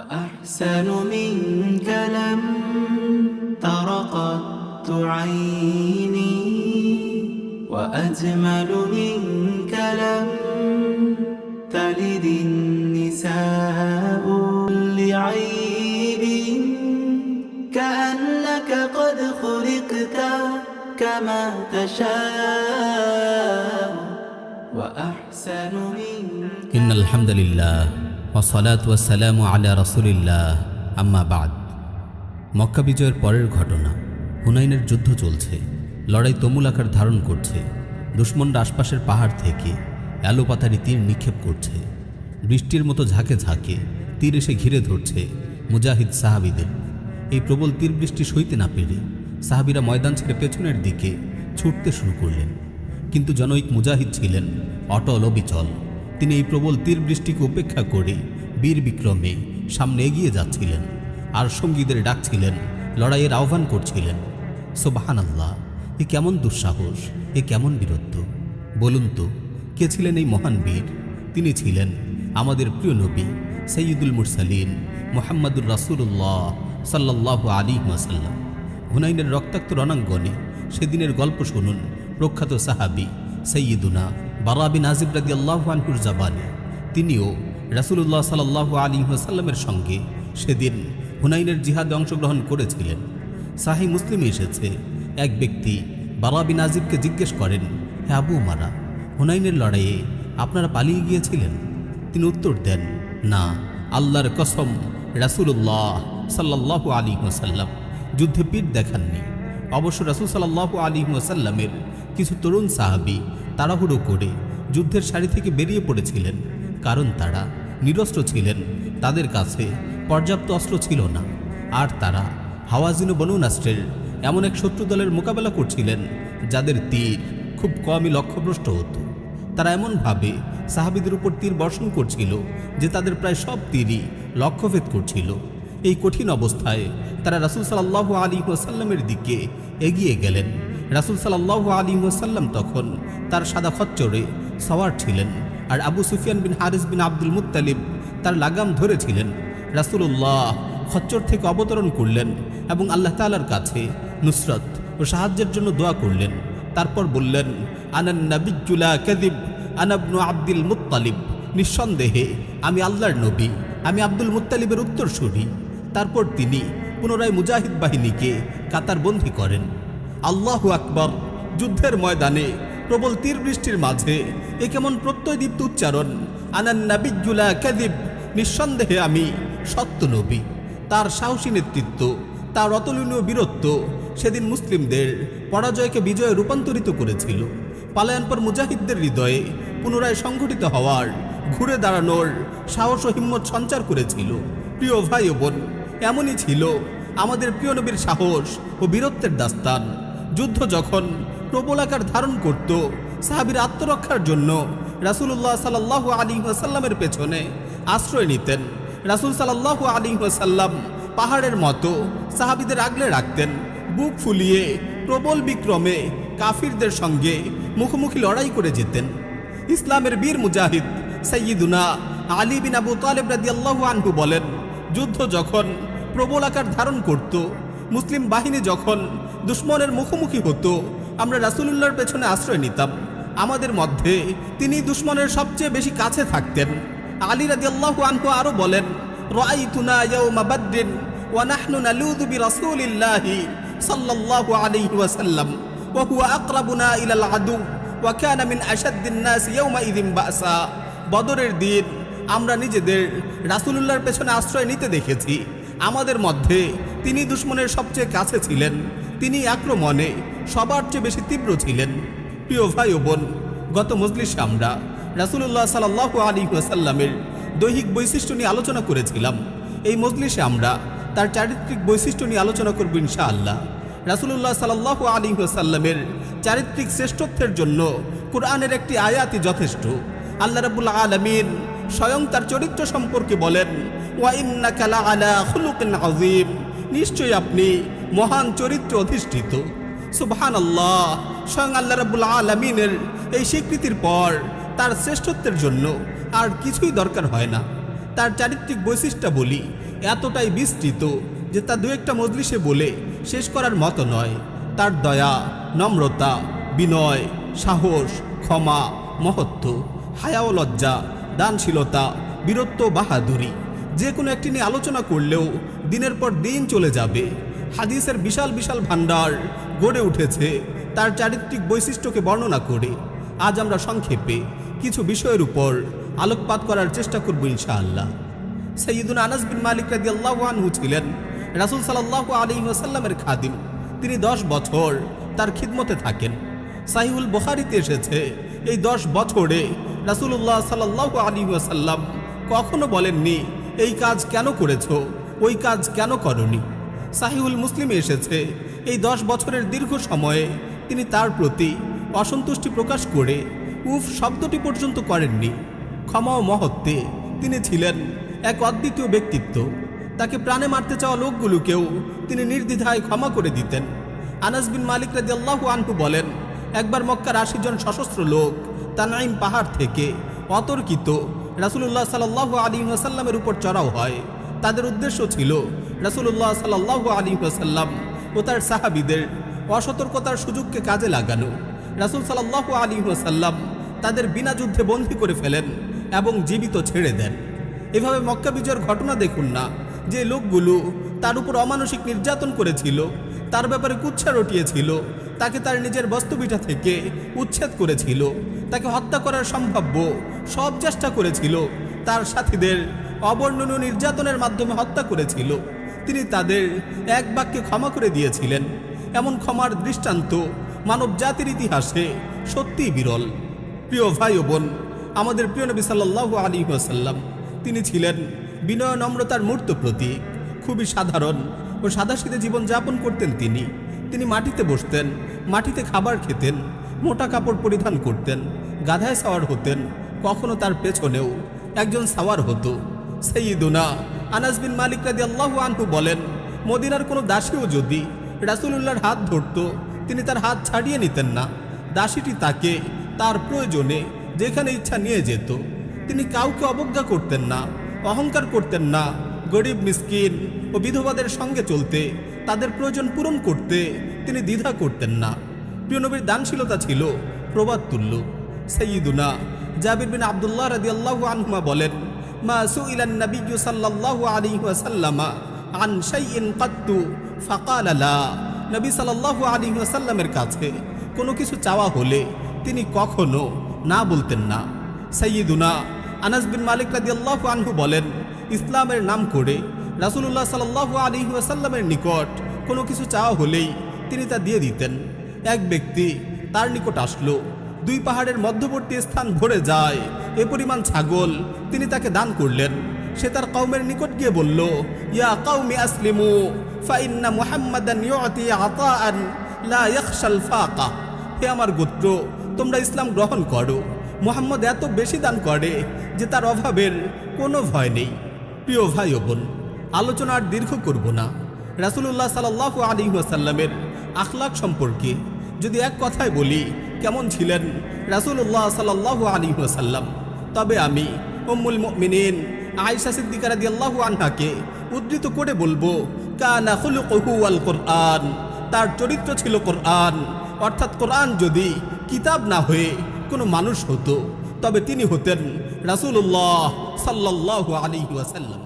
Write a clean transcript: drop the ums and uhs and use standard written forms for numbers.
وأحسن منك لم تر قط عيني وأجمل منك لم تلد النساء لعيب كأنك قد خلقت كما تشاء وأحسن منك إن الحمد لله والصلاة والسلام على رسول الله أما بعد মক্কা বিজয়ের পরের ঘটনা। হুনাইনের যুদ্ধ চলছে, লড়াই তুমুল আকার ধারণ করছে। দুশমনরা আশপাশের পাহাড় থেকে এলোপাতাড়ি তীর নিক্ষেপ করছে। বৃষ্টির মতো ঝাঁকে ঝাঁকে তীর এসে ঘিরে ধরছে মুজাহিদ সাহাবিদের। এই প্রবল তীর বৃষ্টি সইতে না পেরে সাহাবিরা ময়দান ছেড়ে পেছনের দিকে ছুটতে শুরু করলেন। কিন্তু জনৈক মুজাহিদ ছিলেন অটল অবিচল। তিনি এই প্রবল তীর বৃষ্টিকে উপেক্ষা করে বীর বিক্রমে সামনে এগিয়ে যাচ্ছিলেন আর সঙ্গীদের ডাকছিলেন, লড়াইয়ের আহ্বান করছিলেন। সুবহানাল্লাহ! এ কেমন দুঃসাহস, এ কেমন বীরত্ব! বলুন তো, কে ছিলেন এই মহান বীর? তিনি ছিলেন আমাদের প্রিয় নবী সৈয়দুল মুরসালিন মুহাম্মদুর রাসূলুল্লাহ সাল্লাল্লাহু আলাইহি ওয়াসাল্লাম। হুনাইনের রক্তাক্ত রণাঙ্গনে সেদিনের গল্প শুনুন প্রখ্যাত সাহাবী সৈয়দুনা বারা বিন আযিব রাদিয়াল্লাহু আনহুর জবানে। তিনিও রাসূলুল্লাহ সাল্লাল্লাহু আলাইহি ওয়াসাল্লামের সঙ্গে সেদিন হুনাইনের জিহাদে অংশগ্রহণ করেছিলেন। সাহিহ মুসলিমে এসেছে, এক ব্যক্তি বারা বিন আযিবকে জিজ্ঞেস করেন, হে আবু উমারা, হুনাইনের লড়াইয়ে আপনারা পালিয়ে গিয়েছিলেন? তিনি উত্তর দেন, না, আল্লাহর কসম, রাসূলুল্লাহ সাল্লাল্লাহু আলাইহি ওয়াসাল্লাম যুদ্ধে পিঠ দেখাননি। অবশ্য রাসূল সাল্লাল্লাহু আলাইহি ওয়াসাল্লামের কিছু তরুণ সাহাবী তাড়াহুড়ো করে যুদ্ধের সারি থেকে বেরিয়ে পড়েছিলেন, কারণ তারা নিরস্ত্র ছিলেন, তাদের কাছে পর্যাপ্ত অস্ত্র ছিল না। আর তারা হাওয়াজিন বনু নাসরের এমন এক শত্রু দলের মোকাবেলা করছিলেন যাদের তীর খুব কমই লক্ষ্যভ্রষ্ট হতো। তারা এমনভাবে সাহাবীদের উপর তীর বর্ষণ করছিল যে তাদের প্রায় সব তীরই লক্ষ্যভেদ করছিল। এই কঠিন অবস্থায় তারা রাসূল সাল্লাল্লাহু আলাইহি ওয়াসাল্লামের দিকে এগিয়ে গেলেন। রাসূল সাল্লাল্লাহু আলাইহি ওয়াসাল্লাম তখন তার সাদা খচ্চরে সওয়ার ছিলেন, আর আবু সুফিয়ান বিন হারিস বিন আব্দুল মুত্তালিব তার লাগাম ধরেছিলেন। রাসূলুল্লাহ খচ্চর থেকে অবতরণ করলেন এবং আল্লাহ তাআলার কাছে নুসরত ও সাহায্যের জন্য দোয়া করলেন। তারপর বললেন, আনান নাবিয়্যু লা কাযিব, আনা ইবনু আব্দুল মুত্তালিব। নিঃসন্দেহে আমি আল্লাহর নবী, আমি আব্দুল মুত্তালিবের উত্তরসূরি। তারপর তিনি পুনরায় মুজাহিদ বাহিনীকে কাতারবন্দী করেন। আল্লাহু আকবার! যুদ্ধের ময়দানে প্রবল তীর বৃষ্টির মাঝে এ কেমন প্রত্যয়দীপ্ত উচ্চারণ, আনান নাবিয়্যু লা কাযিব, নিঃসন্দেহে আমি সত্য নবী। তার সাহসী নেতৃত্ব, তার অতুলনীয় বীরত্ব সেদিন মুসলিমদের পরাজয়কে বিজয়ে রূপান্তরিত করেছিল। পালায়নপর মুজাহিদদের হৃদয়ে পুনরায় সংঘটিত হওয়ার, ঘুরে দাঁড়ানোর সাহস ও হিম্মত সঞ্চার করেছিল। প্রিয় ভাই ও বোন, এমনই ছিল আমাদের প্রিয় নবীর সাহস ও বীরত্বের দাস্তান। যুদ্ধ যখন প্রবল আকার ধারণ করত, সাহাবীরা আত্মরক্ষার জন্য রাসূলুল্লাহ সাল্লাল্লাহু আলাইহি ওয়াসাল্লামের পেছনে আশ্রয় নিতেন। রাসূল সাল্লাল্লাহু আলাইহি ওয়াসাল্লাম পাহাড়ের মতো সাহাবীদের আগলে রাখতেন। বুক ফুলিয়ে প্রবল বিক্রমে কাফিরদের সঙ্গে মুখোমুখি লড়াই করে যেতেন। ইসলামের বীর মুজাহিদ সাইয়্যিদুনা আলী বিন আবু তালেব রাদিয়াল্লাহু আনহু বলেন, যুদ্ধ যখন প্রবল আকার ধারণ করত, মুসলিম বাহিনী যখন দুশমনের মুখোমুখি হতো, আমরা রাসূলুল্লাহর পেছনে আশ্রয় নিতাম। আমাদের মধ্যে তিনি দুশমনের সবচেয়ে বেশি কাছে থাকতেন। আলী রাদিয়াল্লাহু আনহু আরো বলেন, রাআইতুনা ইয়াওমা বাদরিন ওয়া নাহনু নালুযু বিরাসূলিল্লাহি সাল্লাল্লাহু আলাইহি ওয়াসাল্লাম ওয়া হুয়া আকরাবুনা ইলাল আদু ওয়া কানা মিন আশাদ্দিন নাসি ইয়াওমাইযিন বাসা। বদরের দিন আমরা নিজেদের রাসূলুল্লাহর পেছনে আশ্রয় নিতে দেখেছি। আমাদের মধ্যে তিনি দুশমনের সবচেয়ে কাছে ছিলেন, তিনি আক্রমণে সবার চেয়ে বেশি তীব্র ছিলেন। প্রিয় ভাই ও বোন, গত মজলিসে আমরা রাসূলুল্লাহ সাল্লাল্লাহু আলাইহি ওয়াসাল্লামের দৈহিক বৈশিষ্ট্য নিয়ে আলোচনা করেছিলাম। এই মজলিসে আমরা তার চারিত্রিক বৈশিষ্ট্য নিয়ে আলোচনা করব ইনশাআল্লাহ। রাসূলুল্লাহ সাল্লাল্লাহু আলাইহি ওয়াসাল্লামের চারিত্রিক শ্রেষ্ঠত্বের জন্য কুরআনের একটি আয়াতই যথেষ্ট। আল্লাহ রাব্বুল আলামিন স্বয়ং তার চরিত্র সম্পর্কে বলেন, ওয়া ইন্নাকা লাআলা খুলুকিন আযীম, নিশ্চয়ই আপনি মহান চরিত্র অধিষ্ঠিত। সুবহানাল্লাহ! স্বয়ং আল্লাহ রাব্বুল আলামিনের এই স্বীকৃতির পর তার শ্রেষ্ঠত্বের জন্য আর কিছুই দরকার হয় না। তার চারিত্রিক বৈশিষ্ট্যাবলী এতটাই বিস্তৃত যে তা দু একটা মজলিসে বলে শেষ করার মতো নয়। তার দয়া, নম্রতা, বিনয়, সাহস, ক্ষমা, মহত্ব, হায়া ও লজ্জা, দানশীলতা, বীরত্ব, বাহাদুরি, যে কোনো একটি নিয়ে আলোচনা করলেও দিনের পর দিন চলে যাবে। হাদিসের বিশাল বিশাল ভাণ্ডার গড়ে উঠেছে তার চারিত্রিক বৈশিষ্ট্যকে বর্ণনা করে। আজ আমরা সংক্ষেপে কিছু বিষয়ের উপর আলোকপাত করার চেষ্টা করব ইনশাআল্লাহ। সাইয়্যিদুনা আনাস বিন মালিক রাদিয়াল্লাহু আনহু ছিলেন রাসূল সাল্লাল্লাহু আলাইহি ওয়াসাল্লামের খাদিম। তিনি 10 বছর তার খিদমতে থাকেন। সাহিহুল বুখারীতে এসেছে এই 10 বছরে রাসূলুল্লাহ সাল্লাল্লাহু আলাইহি ওয়াসাল্লাম কখনো বলেননি এই কাজ কেন করেছো, ওই কাজ কেন করনি। সাহিহুল মুসলিমে এসেছে এই 10 বছরের দীর্ঘ সময়ে তিনি তার প্রতি অসন্তুষ্টি প্রকাশ করে উফ শব্দটি পর্যন্ত করেননি। ক্ষমা ও মহত্বে তিনি ছিলেন এক অদ্বিতীয় ব্যক্তিত্ব। তাকে প্রাণে মারতে চাওয়া লোকগুলোকেও তিনি নির্দ্বিধায় ক্ষমা করে দিতেন। আনাস বিন মালিক রাদিয়াল্লাহু আনহু বলেন, একবার মক্কার 80 জন সশস্ত্র লোক তানাইম পাহাড় থেকে অতর্কিত রাসূলুল্লাহ সাল্লাল্লাহু আলাইহি ওয়াসাল্লামের উপর চড়াও হয়। তাদের উদ্দেশ্য ছিল রাসূলুল্লাহ সাল্লাল্লাহু আলাইহি ওয়াসাল্লাম ও তার সাহাবীদের অসতর্কতার সুযোগকে কাজে লাগানো। রাসূল সাল্লাল্লাহু আলাইহি ওয়াসাল্লাম তাদের বিনা যুদ্ধে বন্দী করে ফেলেন এবং জীবিত ছেড়ে দেন। এভাবে মক্কা বিজয়ের ঘটনা দেখুন না, যে লোকগুলো তার উপর অমানসিক নির্যাতন করেছিল, তার ব্যাপারে কুৎসা রটিয়েছিল, তাকে তার নিজের বস্তুবিটা থেকে উচ্ছেদ করেছিল, তাকে হত্যা করার সম্ভাব্য সব চেষ্টা করেছিল, তার সাথীদের অবর্ণনীয় নির্যাতনের মাধ্যমে হত্যা করেছিল, তিনি তাদের এক বাক্যে ক্ষমা করে দিয়েছিলেন। এমন ক্ষমার দৃষ্টান্ত মানব জাতির ইতিহাসে সত্যিই বিরল। প্রিয় ভাই ও বোন, আমাদের প্রিয় নবী সাল্লাল্লাহু আলাইহি ওয়াসাল্লাম তিনি ছিলেন বিনয় নম্রতার মূর্ত প্রতীক। খুবই সাধারণ ও সাদাসিধে জীবন যাপন করতেন তিনি মাটিতে বসতেন, মাটিতে খাবার খেতেন, মোটা কাপড় পরিধান করতেন, গাধায় সাওয়ার হতেন, কখনো তার পেছনেও একজন সাওয়ার হতো। সাইয়্যিদুনা আনাস বিন মালিক রাদিয়াল্লাহু আনহু বলেন, মদিনার কোনো দাসীও যদি রাসূলুল্লাহর হাত ধরত, তিনি তার হাত ছাড়িয়ে নিতেন না। দাসীটি তাকে তার প্রয়োজনে যেখানে ইচ্ছা নিয়ে যেত। তিনি কাউকে অবজ্ঞা করতেন না, অহংকার করতেন না। গরিব, মিসকিন ও বিধবাদের সঙ্গে চলতে, তাদের প্রয়োজন পূরণ করতে তিনি দ্বিধা করতেন না। প্রিয় নবীর দানশীলতা ছিল প্রবাদ তুল্য। সাইয়্যিদুনা জাবির বিন আব্দুল্লাহ রাদিয়াল্লাহু আনহুমা বলেন, মা সুইলান নাবিয়্যু সাল্লাল্লাহু আলাইহি ওয়াসাল্লাম আন শাইইন কাত্তু ফাকালা লা। নবী সাল্লাল্লাহু আলাইহি ওয়াসাল্লামের কাছে কোনো কিছু চাওয়া হলে তিনি কখনো না বলতেন না। সাইয়্যিদুনা আনাস বিন মালিক রাদিয়াল্লাহু আনহু বলেন, ইসলামের নাম করে রাসূলুল্লাহ সাল্লাল্লাহু আলাইহি ওয়াসাল্লামের নিকট কোনো কিছু চাওয়া হলেই তিনি তা দিয়ে দিতেন। এক ব্যক্তি তার নিকট আসলো, 2 পাহাড়ের মধ্যবর্তী স্থান ভরে যায় এ পরিমাণ ছাগল তিনি তাকে দান করলেন। সে তার কওমের নিকট গিয়ে বলল, ইয়া কওমি আসলিমু ফা ইন্না মুহাম্মাদান ইউতি আতাআন লা ইয়াখশাল ফাকা। হে আমার গোত্র, তোমরা ইসলাম গ্রহণ করো। মুহাম্মদ এত বেশি দান করে যে তার অভাবের কোনো ভয় নেই। প্রিয় ভাই ও বোন, আলোচনা আর দীর্ঘ করব না। রাসূলুল্লাহ সাল্লাল্লাহু আলাইহি ওয়াসাল্লামের আখলাক সম্পর্কে যদি এক কথায় বলি, কেমন ছিলেন রাসূলুল্লাহ সাল্লাল্লাহু আলাইহি ওয়াসাল্লাম, তবে আমি উম্মুল মুমিনিন আয়েশা সিদ্দিকা রাদিয়াল্লাহু আনহাকে উদ্ধৃত করে বলবো, কানা খুলুকুহু আল কুরআন। তার চরিত্র ছিল কোরআন। অর্থাৎ কোরআন যদি কিতাব না হয়ে কোনো মানুষ হতো, তবে তিনি হতেন রাসূলুল্লাহ সাল্লাল্লাহু আলাইহি ওয়াসাল্লাম।